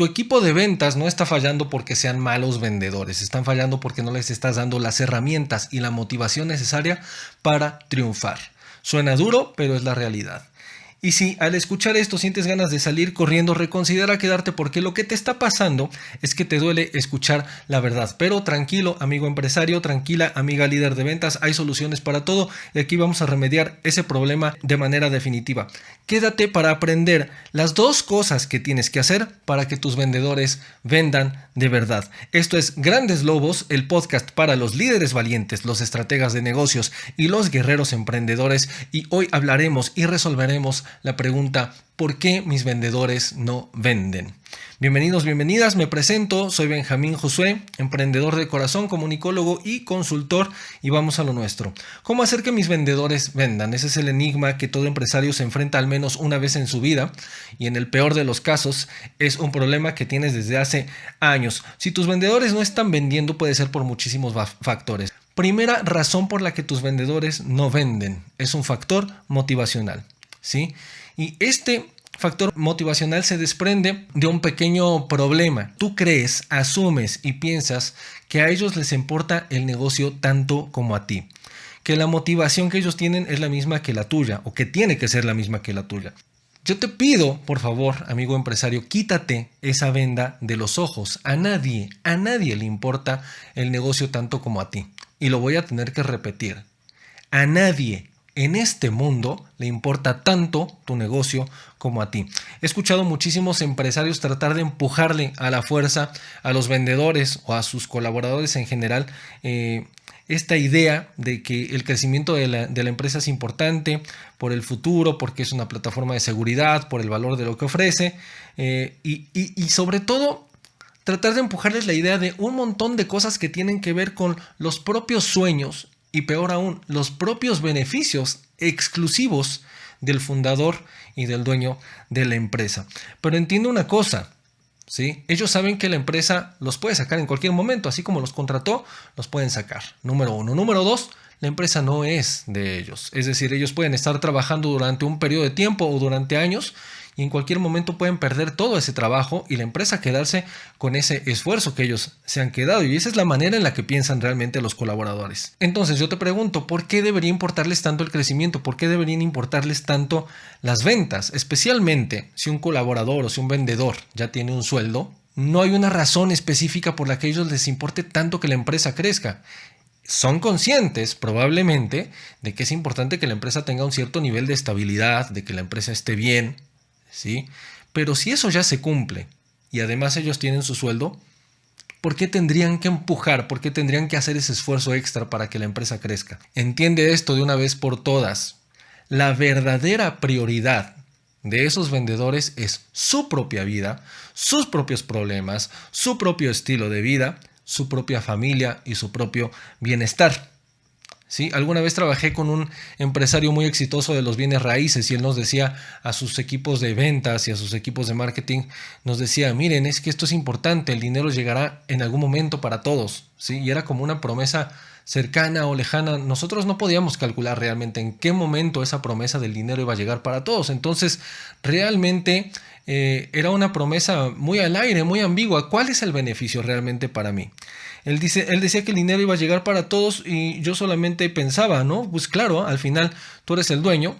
Tu equipo de ventas no está fallando porque sean malos vendedores, están fallando porque no les estás dando las herramientas y la motivación necesaria para triunfar. Suena duro, pero es la realidad. Y si al escuchar esto sientes ganas de salir corriendo, reconsidera quedarte porque lo que te está pasando es que te duele escuchar la verdad. Pero tranquilo, amigo empresario, tranquila, amiga líder de ventas, hay soluciones para todo y aquí vamos a remediar ese problema de manera definitiva. Quédate para aprender las dos cosas que tienes que hacer para que tus vendedores vendan de verdad. Esto es Grandes Lobos, el podcast para los líderes valientes, los estrategas de negocios y los guerreros emprendedores. Y hoy hablaremos y resolveremos la pregunta: ¿por qué mis vendedores no venden? Bienvenidos, bienvenidas, me presento, soy Benjamín Josué, emprendedor de corazón, comunicólogo y consultor, y vamos a lo nuestro. ¿Cómo hacer que mis vendedores vendan? Ese es el enigma que todo empresario se enfrenta al menos una vez en su vida, y en el peor de los casos es un problema que tienes desde hace años. Si tus vendedores no están vendiendo, puede ser por muchísimos factores. Primera razón por la que tus vendedores no venden es un factor motivacional, ¿sí? Y este factor motivacional se desprende de un pequeño problema. Tú crees, asumes y piensas que a ellos les importa el negocio tanto como a ti, que la motivación que ellos tienen es la misma que la tuya o que tiene que ser la misma que la tuya. Yo te pido, por favor, amigo empresario, quítate esa venda de los ojos. A nadie le importa el negocio tanto como a ti. Y lo voy a tener que repetir. A nadie en este mundo le importa tanto tu negocio como a ti. He escuchado muchísimos empresarios tratar de empujarle a la fuerza a los vendedores o a sus colaboradores en general esta idea de que el crecimiento de la empresa es importante por el futuro, porque es una plataforma de seguridad, por el valor de lo que ofrece y sobre todo tratar de empujarles la idea de un montón de cosas que tienen que ver con los propios sueños y peor aún, los propios beneficios exclusivos del fundador y del dueño de la empresa. Pero entiende una cosa, ¿sí? Ellos saben que la empresa los puede sacar en cualquier momento, así como los contrató, los pueden sacar. Número uno. Número dos, la empresa no es de ellos. Es decir, ellos pueden estar trabajando durante un periodo de tiempo o durante años y en cualquier momento pueden perder todo ese trabajo y la empresa quedarse con ese esfuerzo que ellos se han quedado. Y esa es la manera en la que piensan realmente los colaboradores. Entonces yo te pregunto, ¿por qué debería importarles tanto el crecimiento? ¿Por qué deberían importarles tanto las ventas? Especialmente si un colaborador o si un vendedor ya tiene un sueldo, no hay una razón específica por la que a ellos les importe tanto que la empresa crezca. Son conscientes probablemente de que es importante que la empresa tenga un cierto nivel de estabilidad, de que la empresa esté bien, ¿sí? Pero si eso ya se cumple y además ellos tienen su sueldo, ¿por qué tendrían que empujar? ¿Por qué tendrían que hacer ese esfuerzo extra para que la empresa crezca? Entiende esto de una vez por todas. La verdadera prioridad de esos vendedores es su propia vida, sus propios problemas, su propio estilo de vida, su propia familia y su propio bienestar. ¿Sí? Alguna vez trabajé con un empresario muy exitoso de los bienes raíces y él nos decía a sus equipos de ventas y a sus equipos de marketing, nos decía, miren, es que esto es importante, el dinero llegará en algún momento para todos, ¿sí? Y era como una promesa cercana o lejana. Nosotros no podíamos calcular realmente en qué momento esa promesa del dinero iba a llegar para todos. Entonces, realmente era una promesa muy al aire, muy ambigua. ¿Cuál es el beneficio realmente para mí? Él decía que el dinero iba a llegar para todos y yo solamente pensaba, ¿no? Pues claro, al final tú eres el dueño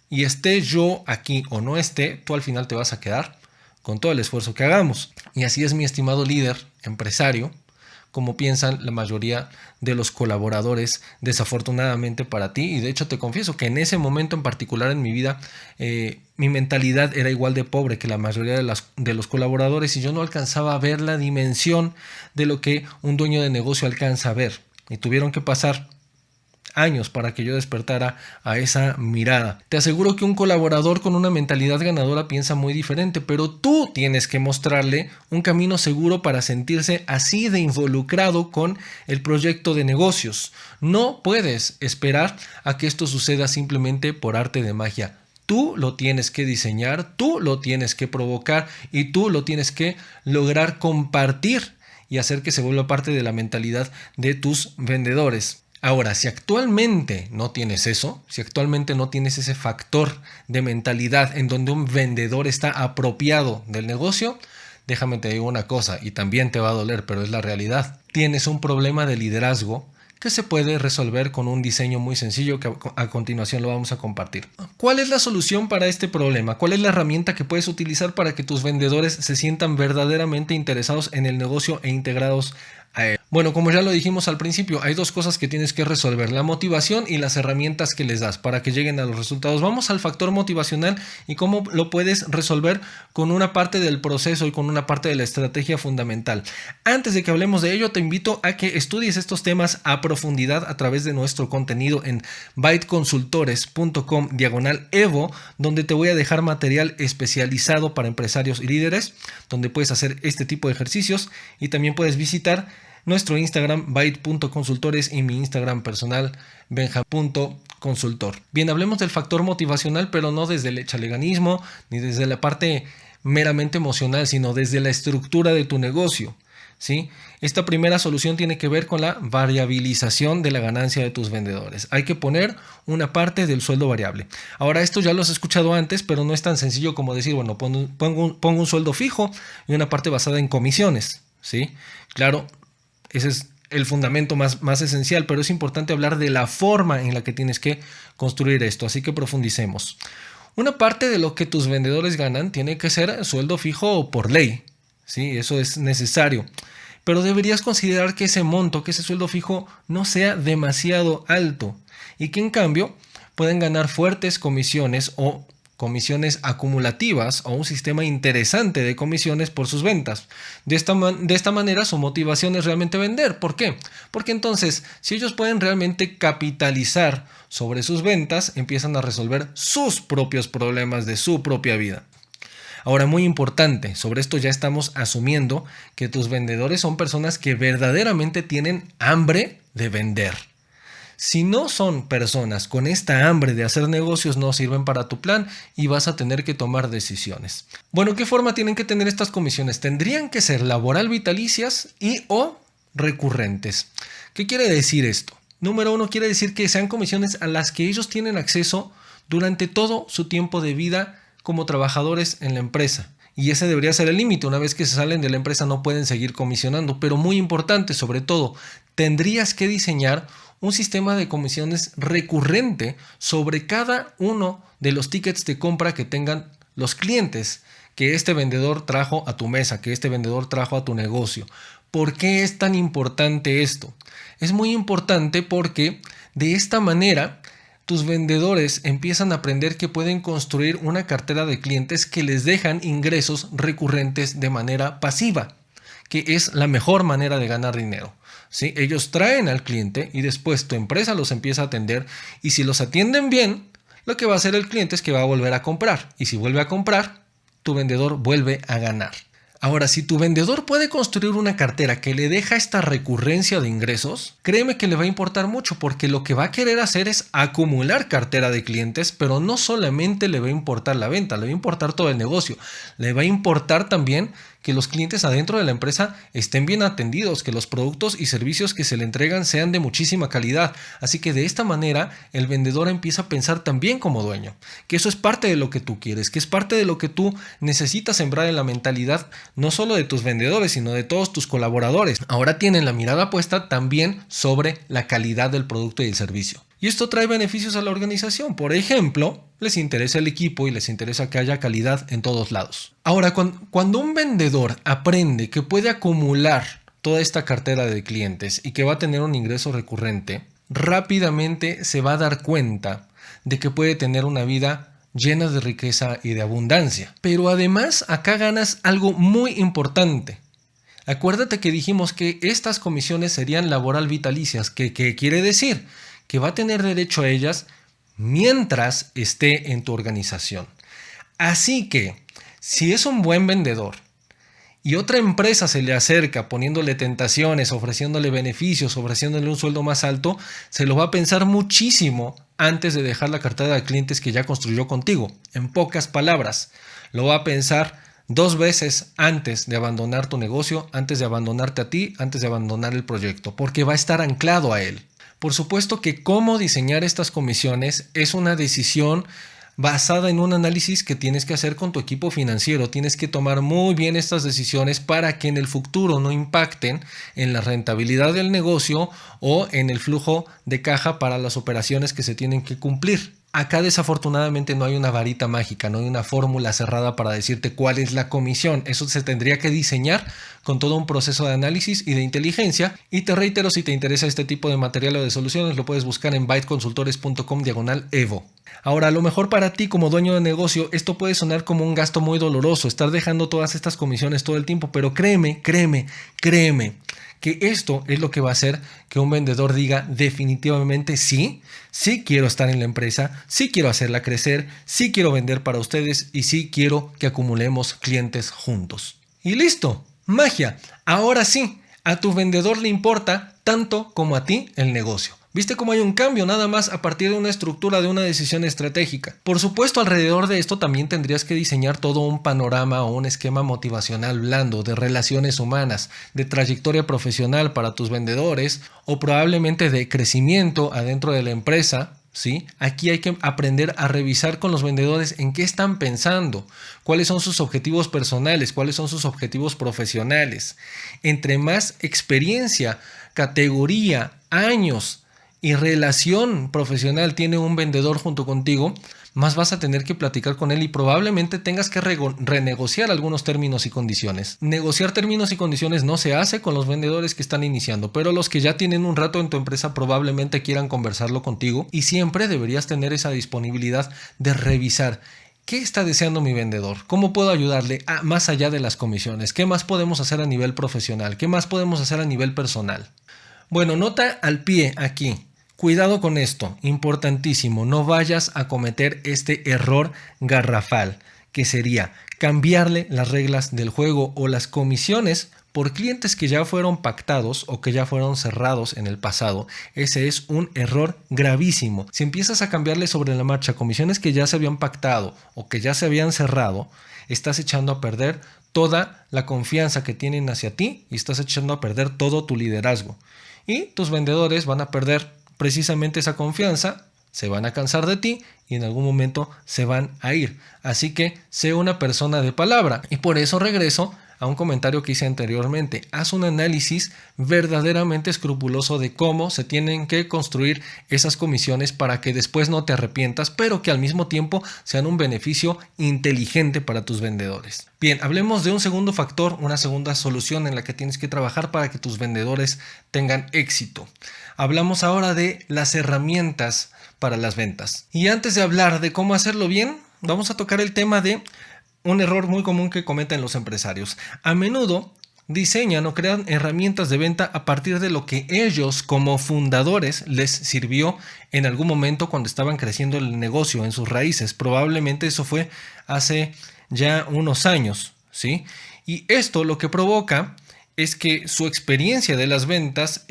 y esté yo aquí o no esté, tú al final te vas a quedar con todo el esfuerzo que hagamos. Y así es, mi estimado líder, empresario, como piensan la mayoría de los colaboradores, desafortunadamente para ti. Y de hecho te confieso que en ese momento en particular en mi vida, mi mentalidad era igual de pobre que la mayoría de los colaboradores y yo no alcanzaba a ver la dimensión de lo que un dueño de negocio alcanza a ver. Y tuvieron que pasar años para que yo despertara a esa mirada. Te aseguro que un colaborador con una mentalidad ganadora piensa muy diferente, pero tú tienes que mostrarle un camino seguro para sentirse así de involucrado con el proyecto de negocios. No puedes esperar a que esto suceda simplemente por arte de magia. Tú lo tienes que diseñar, tú lo tienes que provocar y tú lo tienes que lograr compartir y hacer que se vuelva parte de la mentalidad de tus vendedores. Ahora, si actualmente no tienes eso, si actualmente no tienes ese factor de mentalidad en donde un vendedor está apropiado del negocio, déjame te digo una cosa, y también te va a doler, pero es la realidad. Tienes un problema de liderazgo que se puede resolver con un diseño muy sencillo que a continuación lo vamos a compartir. ¿Cuál es la solución para este problema? ¿Cuál es la herramienta que puedes utilizar para que tus vendedores se sientan verdaderamente interesados en el negocio e integrados a él? Bueno, como ya lo dijimos al principio, hay dos cosas que tienes que resolver: la motivación y las herramientas que les das para que lleguen a los resultados. Vamos al factor motivacional y cómo lo puedes resolver con una parte del proceso y con una parte de la estrategia fundamental. Antes de que hablemos de ello, te invito a que estudies estos temas a profundidad a través de nuestro contenido en byteconsultores.com/evo, donde te voy a dejar material especializado para empresarios y líderes, donde puedes hacer este tipo de ejercicios, y también puedes visitar nuestro Instagram byte.consultores y mi Instagram personal benja.consultor. Bien, hablemos del factor motivacional, pero no desde el chaleganismo ni desde la parte meramente emocional, sino desde la estructura de tu negocio, ¿sí? Esta primera solución tiene que ver con la variabilización de la ganancia de tus vendedores. Hay que poner una parte del sueldo variable. Ahora, esto ya lo has escuchado antes, pero no es tan sencillo como decir, bueno, pongo un sueldo fijo y una parte basada en comisiones, ¿sí? Claro, ese es el fundamento más esencial, pero es importante hablar de la forma en la que tienes que construir esto, así que profundicemos. Una parte de lo que tus vendedores ganan tiene que ser sueldo fijo por ley, ¿sí? Eso es necesario, pero deberías considerar que ese monto, que ese sueldo fijo no sea demasiado alto y que en cambio pueden ganar fuertes comisiones o comisiones acumulativas o un sistema interesante de comisiones por sus ventas. De esta manera su motivación es realmente vender. ¿Por qué? Porque entonces, si ellos pueden realmente capitalizar sobre sus ventas, empiezan a resolver sus propios problemas de su propia vida. Ahora, muy importante, sobre esto ya estamos asumiendo que tus vendedores son personas que verdaderamente tienen hambre de vender. Si no son personas con esta hambre de hacer negocios, no sirven para tu plan y vas a tener que tomar decisiones. Bueno, ¿qué forma tienen que tener estas comisiones? Tendrían que ser laboral vitalicias y o recurrentes. ¿Qué quiere decir esto? Número uno, quiere decir que sean comisiones a las que ellos tienen acceso durante todo su tiempo de vida como trabajadores en la empresa. Y ese debería ser el límite. Una vez que se salen de la empresa no pueden seguir comisionando. Pero muy importante, sobre todo, tendrías que diseñar un sistema de comisiones recurrente sobre cada uno de los tickets de compra que tengan los clientes que este vendedor trajo a tu mesa, que este vendedor trajo a tu negocio. ¿Por qué es tan importante esto? Es muy importante porque de esta manera tus vendedores empiezan a aprender que pueden construir una cartera de clientes que les dejan ingresos recurrentes de manera pasiva, que es la mejor manera de ganar dinero. ¿Sí? Ellos traen al cliente y después tu empresa los empieza a atender, y si los atienden bien, lo que va a hacer el cliente es que va a volver a comprar, y si vuelve a comprar, tu vendedor vuelve a ganar. Ahora, si tu vendedor puede construir una cartera que le deja esta recurrencia de ingresos, créeme que le va a importar mucho, porque lo que va a querer hacer es acumular cartera de clientes, pero no solamente le va a importar la venta, le va a importar todo el negocio. Le va a importar también que los clientes adentro de la empresa estén bien atendidos, que los productos y servicios que se le entregan sean de muchísima calidad. Así que de esta manera el vendedor empieza a pensar también como dueño, que eso es parte de lo que tú quieres, que es parte de lo que tú necesitas sembrar en la mentalidad, no solo de tus vendedores, sino de todos tus colaboradores. Ahora tienen la mirada puesta también sobre la calidad del producto y el servicio. Y esto trae beneficios a la organización. Por ejemplo, les interesa el equipo y les interesa que haya calidad en todos lados. Ahora, cuando un vendedor aprende que puede acumular toda esta cartera de clientes y que va a tener un ingreso recurrente, rápidamente se va a dar cuenta de que puede tener una vida llena de riqueza y de abundancia. Pero además, acá ganas algo muy importante. Acuérdate que dijimos que estas comisiones serían laboral vitalicias. ¿Qué quiere decir? Que va a tener derecho a ellas mientras esté en tu organización. Así que, si es un buen vendedor y otra empresa se le acerca poniéndole tentaciones, ofreciéndole beneficios, ofreciéndole un sueldo más alto, se lo va a pensar muchísimo antes de dejar la cartera de clientes que ya construyó contigo. En pocas palabras, lo va a pensar 2 veces antes de abandonar tu negocio, antes de abandonarte a ti, antes de abandonar el proyecto, porque va a estar anclado a él. Por supuesto que cómo diseñar estas comisiones es una decisión basada en un análisis que tienes que hacer con tu equipo financiero. Tienes que tomar muy bien estas decisiones para que en el futuro no impacten en la rentabilidad del negocio o en el flujo de caja para las operaciones que se tienen que cumplir. Acá desafortunadamente no hay una varita mágica, no hay una fórmula cerrada para decirte cuál es la comisión. Eso se tendría que diseñar con todo un proceso de análisis y de inteligencia. Y te reitero, si te interesa este tipo de material o de soluciones, lo puedes buscar en byteconsultores.com/Evo. Ahora, a lo mejor para ti como dueño de negocio, esto puede sonar como un gasto muy doloroso, estar dejando todas estas comisiones todo el tiempo, pero créeme que esto es lo que va a hacer que un vendedor diga definitivamente sí quiero estar en la empresa, sí quiero hacerla crecer, sí quiero vender para ustedes y sí quiero que acumulemos clientes juntos. Y listo, magia. Ahora sí, a tu vendedor le importa tanto como a ti el negocio. ¿Viste cómo hay un cambio nada más a partir de una estructura, de una decisión estratégica? Por supuesto, alrededor de esto también tendrías que diseñar todo un panorama o un esquema motivacional blando de relaciones humanas, de trayectoria profesional para tus vendedores o probablemente de crecimiento adentro de la empresa. ¿Sí? Aquí hay que aprender a revisar con los vendedores en qué están pensando, cuáles son sus objetivos personales, cuáles son sus objetivos profesionales. Entre más experiencia, categoría, años y relación profesional tiene un vendedor junto contigo, más vas a tener que platicar con él y probablemente tengas que renegociar algunos términos y condiciones. Negociar términos y condiciones no se hace con los vendedores que están iniciando, pero los que ya tienen un rato en tu empresa probablemente quieran conversarlo contigo y siempre deberías tener esa disponibilidad de revisar. ¿Qué está deseando mi vendedor? ¿Cómo puedo ayudarle más allá de las comisiones? ¿Qué más podemos hacer a nivel profesional? ¿Qué más podemos hacer a nivel personal? Bueno, nota al pie aquí. Cuidado con esto, importantísimo, no vayas a cometer este error garrafal, que sería cambiarle las reglas del juego o las comisiones por clientes que ya fueron pactados o que ya fueron cerrados en el pasado. Ese es un error gravísimo. Si empiezas a cambiarle sobre la marcha comisiones que ya se habían pactado o que ya se habían cerrado, estás echando a perder toda la confianza que tienen hacia ti y estás echando a perder todo tu liderazgo. Y tus vendedores van a perder precisamente esa confianza, se van a cansar de ti y en algún momento se van a ir. Así que sé una persona de palabra. Y por eso regreso a un comentario que hice anteriormente. Haz un análisis verdaderamente escrupuloso de cómo se tienen que construir esas comisiones para que después no te arrepientas, pero que al mismo tiempo sean un beneficio inteligente para tus vendedores. Bien, hablemos de un segundo factor, una segunda solución en la que tienes que trabajar para que tus vendedores tengan éxito. Hablamos ahora de las herramientas para las ventas. Y antes de hablar de cómo hacerlo bien, vamos a tocar el tema de un error muy común que cometen los empresarios. A menudo diseñan o crean herramientas de venta a partir de lo que ellos como fundadores les sirvió en algún momento cuando estaban creciendo el negocio en sus raíces. Probablemente eso fue hace ya unos años, ¿sí? Y esto lo que provoca es que su experiencia de las ventas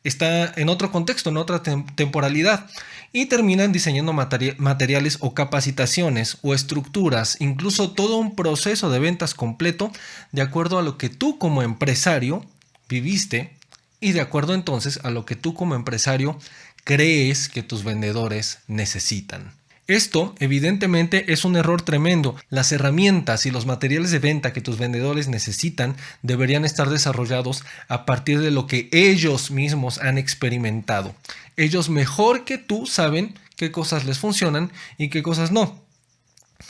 está en otro contexto, en otra temporalidad, y terminan diseñando materiales o capacitaciones o estructuras, incluso todo un proceso de ventas completo de acuerdo a lo que tú como empresario viviste y de acuerdo entonces a lo que tú como empresario crees que tus vendedores necesitan. Esto evidentemente es un error tremendo. Las herramientas y los materiales de venta que tus vendedores necesitan deberían estar desarrollados a partir de lo que ellos mismos han experimentado. Ellos mejor que tú saben qué cosas les funcionan y qué cosas no.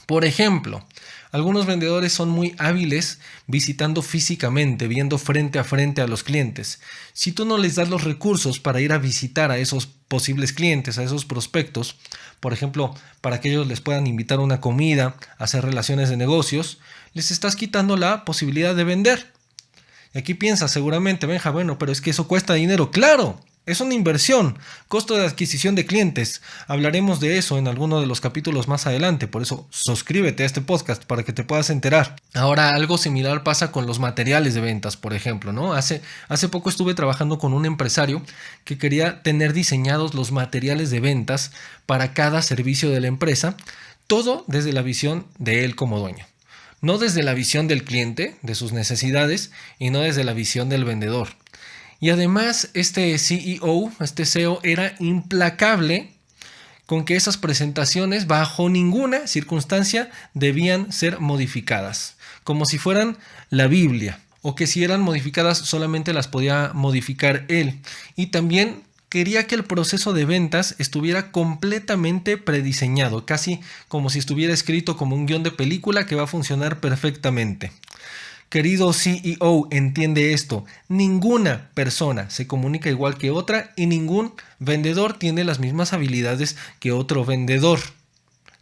Por ejemplo, algunos vendedores son muy hábiles visitando físicamente, viendo frente a frente a los clientes. Si tú no les das los recursos para ir a visitar a esos posibles clientes, a esos prospectos, por ejemplo, para que ellos les puedan invitar a una comida, hacer relaciones de negocios, les estás quitando la posibilidad de vender. Y aquí piensas seguramente, Benja, bueno, pero es que eso cuesta dinero. ¡Claro! Es una inversión, costo de adquisición de clientes. Hablaremos de eso en alguno de los capítulos más adelante, por eso suscríbete a este podcast para que te puedas enterar. Ahora algo similar pasa con los materiales de ventas, por ejemplo, ¿no? Hace poco estuve trabajando con un empresario que quería tener diseñados los materiales de ventas para cada servicio de la empresa, todo desde la visión de él como dueño. No desde la visión del cliente, de sus necesidades, y no desde la visión del vendedor. Y además este CEO era implacable con que esas presentaciones bajo ninguna circunstancia debían ser modificadas, como si fueran la Biblia, o que si eran modificadas solamente las podía modificar él. Y también quería que el proceso de ventas estuviera completamente prediseñado, casi como si estuviera escrito como un guión de película que va a funcionar perfectamente. Querido CEO, entiende esto. Ninguna persona se comunica igual que otra y ningún vendedor tiene las mismas habilidades que otro vendedor.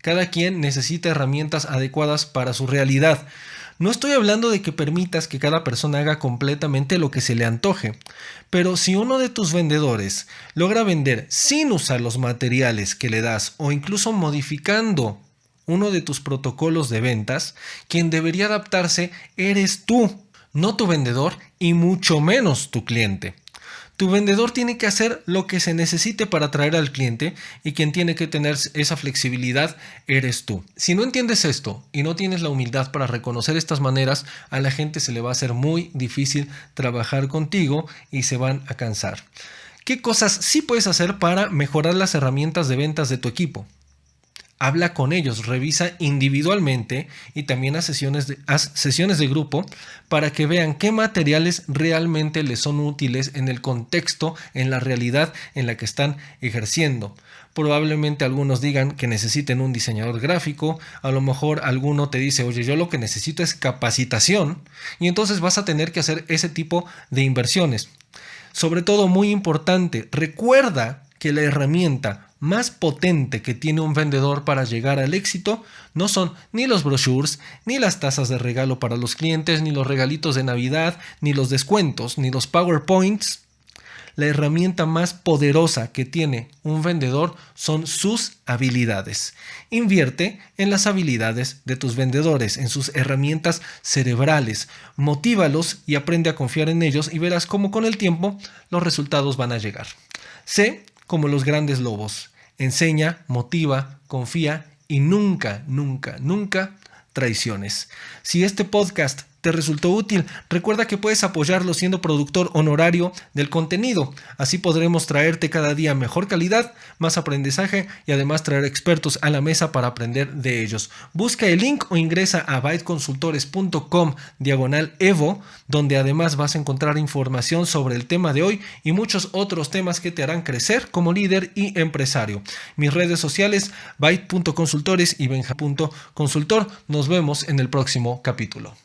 Cada quien necesita herramientas adecuadas para su realidad. No estoy hablando de que permitas que cada persona haga completamente lo que se le antoje, pero si uno de tus vendedores logra vender sin usar los materiales que le das o incluso modificando uno de tus protocolos de ventas, quien debería adaptarse eres tú, no tu vendedor y mucho menos tu cliente. Tu vendedor tiene que hacer lo que se necesite para atraer al cliente y quien tiene que tener esa flexibilidad eres tú. Si no entiendes esto y no tienes la humildad para reconocer estas maneras, a la gente se le va a hacer muy difícil trabajar contigo y se van a cansar. ¿Qué cosas sí puedes hacer para mejorar las herramientas de ventas de tu equipo? Habla con ellos, revisa individualmente y también haz sesiones de grupo para que vean qué materiales realmente les son útiles en el contexto, en la realidad en la que están ejerciendo. Probablemente algunos digan que necesiten un diseñador gráfico, a lo mejor alguno te dice, oye, yo lo que necesito es capacitación, y entonces vas a tener que hacer ese tipo de inversiones. Sobre todo, muy importante, recuerda que la herramienta más potente que tiene un vendedor para llegar al éxito no son ni los brochures, ni las tazas de regalo para los clientes, ni los regalitos de Navidad, ni los descuentos, ni los PowerPoints. La herramienta más poderosa que tiene un vendedor son sus habilidades. Invierte en las habilidades de tus vendedores, en sus herramientas cerebrales. Motívalos y aprende a confiar en ellos y verás cómo con el tiempo los resultados van a llegar. Sé como los grandes lobos. Enseña, motiva, confía y nunca, nunca, nunca traiciones. Si este podcast te resultó útil, recuerda que puedes apoyarlo siendo productor honorario del contenido. Así podremos traerte cada día mejor calidad, más aprendizaje y además traer expertos a la mesa para aprender de ellos. Busca el link o ingresa a byteconsultores.com/Evo, donde además vas a encontrar información sobre el tema de hoy y muchos otros temas que te harán crecer como líder y empresario. Mis redes sociales, byte.consultores y benja.consultor. Nos vemos en el próximo capítulo.